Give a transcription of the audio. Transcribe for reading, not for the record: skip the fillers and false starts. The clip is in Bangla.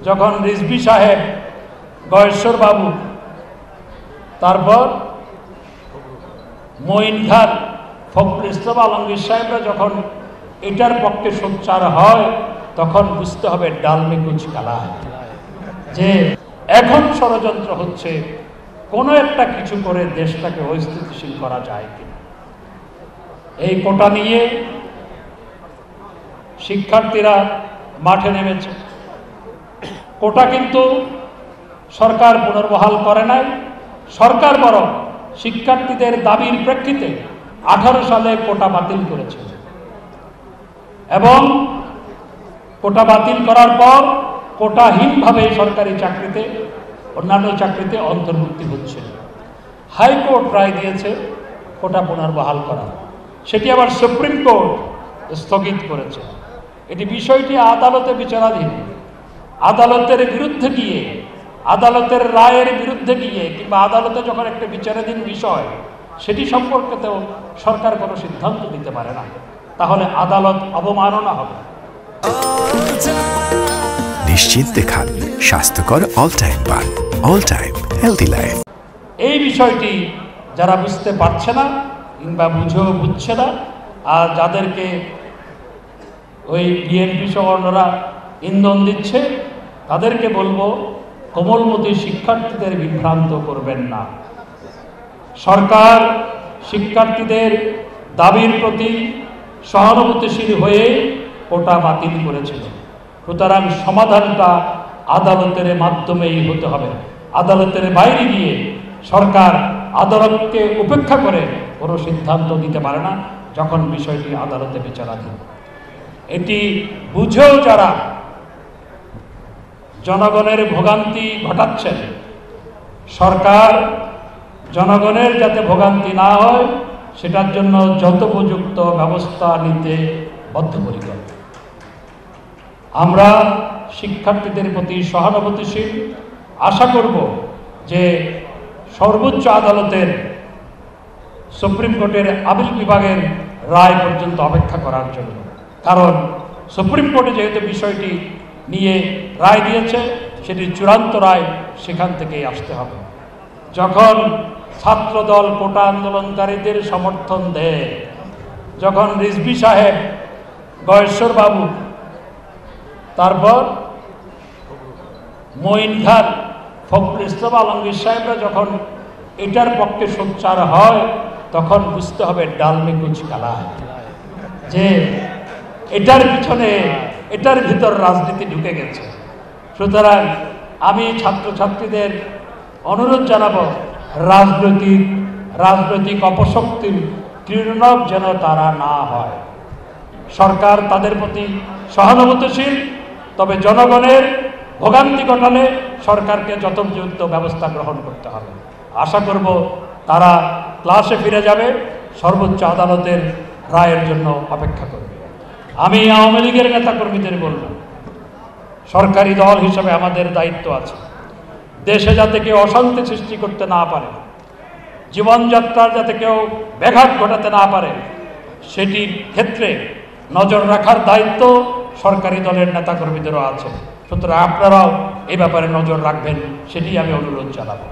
যখন রিজভী সাহেব, গয়েশ্বর বাবু, তারপর মঈন খান, ফখরুল ইসলাম আলমগীর সাহেবরা যখন এটার পক্ষে সোচ্চার হয়, তখন বুঝতে হবে ডালমে কুচ কালা, যে এখন ষড়যন্ত্র হচ্ছে কোনো একটা কিছু করে দেশটাকে অস্থিতিশীল করা যায় কিনা। এই কোটা নিয়ে শিক্ষার্থীরা মাঠে নেমেছে। কোটা কিন্তু সরকার পুনর্বহাল করে নাই। সরকার বরং শিক্ষার্থীদের দাবির প্রেক্ষিতে 18 সালে কোটা বাতিল করেছে এবং কোটা বাতিল করার পর কোটাহীনভাবে সরকারি চাকরিতে, অন্যান্য চাকরিতে অন্তর্ভুক্তি হচ্ছে। হাইকোর্ট রায় দিয়েছে কোটা পুনর্বহাল করা, সেটি আবার সুপ্রিম কোর্ট স্থগিত করেছে। এটি বিষয়টি আদালতে বিচারাধীন। আদালতের বিরুদ্ধে গিয়ে, আদালতের রায়ের বিরুদ্ধে গিয়ে কিংবা আদালতে যখন একটা বিচারাধীন বিষয়, সেটি সম্পর্কেতেও সরকার কোনো সিদ্ধান্ত নিতে পারে না, তাহলে আদালত অবমাননা হবে। নিশ্চিন্তে খান স্বাস্থ্যকর অল টাইম পান, অল টাইম হেলদি লাইফ। এই বিষয়টি যারা বুঝতে পারছে না কিংবা বুঝছে না, আর যাদেরকে ওই বিএনপি সহ অন্যরা ইন্ধন দিচ্ছে, তাদেরকে বলবো কোমলমতি শিক্ষার্থীদের বিভ্রান্ত করবেন না। সরকার শিক্ষার্থীদের দাবির প্রতি সহানুভূতিশীল হয়ে কোটা বাতিল করেছিল। সুতরাং সমাধানটা আদালতের মাধ্যমেই হতে হবে। আদালতের বাইরে গিয়ে সরকার আদালতকে উপেক্ষা করে কোনো সিদ্ধান্ত নিতে পারে না যখন বিষয়টি আদালতে বিচারাধীন। এটি বুঝেও যারা জনগণের ভোগান্তি ঘটাচ্ছেন, সরকার জনগণের যাতে ভোগান্তি না হয় সেটার জন্য যথোপযুক্ত ব্যবস্থা নিতে বদ্ধপরিকর। আমরা শিক্ষার্থীদের প্রতি সহানুভূতিশীল। আশা করব যে সর্বোচ্চ আদালতের, সুপ্রিম কোর্টের আপিল বিভাগের রায় পর্যন্ত অপেক্ষা করার জন্য, কারণ সুপ্রিম কোর্টে যেহেতু বিষয়টি নিয়ে রায় দিয়েছে, সেটি চূড়ান্ত রায় সেখান থেকেই আসতে হবে। যখন ছাত্রদল কোটা আন্দোলনকারীদের সমর্থন দেয়, যখন রিজভী সাহেব, গয়েশ্বর বাবু, তারপর মঈন খান, ফখরুল ইসলাম আলমগীর সাহেবরা যখন এটার পক্ষে সোচ্চার হয়, তখন বুঝতে হবে ডালমে কুচ কালা, যে এটার পিছনে, এটার ভিতর রাজনীতি ঢুকে গেছে। সুতরাং আমি ছাত্রছাত্রীদের অনুরোধ জানাবো, রাজনৈতিক অপশক্তির ক্রীড়নক যেন তারা না হয়। সরকার তাদের প্রতি সহানুভূতিশীল, তবে জনগণের ভোগান্তি ঘটালে সরকারকে যথোপযুক্ত ব্যবস্থা গ্রহণ করতে হবে। আশা করব তারা ক্লাসে ফিরে যাবে, সর্বোচ্চ আদালতের রায়ের জন্য অপেক্ষা করবে। আমি আওয়ামী লীগের নেতাকর্মীদের বলব, সরকারি দল হিসেবে আমাদের দায়িত্ব আছে দেশে যাতে কেউ অশান্তি সৃষ্টি করতে না পারে, জীবনযাত্রার যাতে কেউ ব্যাঘাত ঘটাতে না পারে, সেটির ক্ষেত্রে নজর রাখার দায়িত্ব সরকারি দলের নেতাকর্মীদেরও আছে। সুতরাং আপনারাও এই ব্যাপারে নজর রাখবেন, সেটি আমি অনুরোধ জানাবো।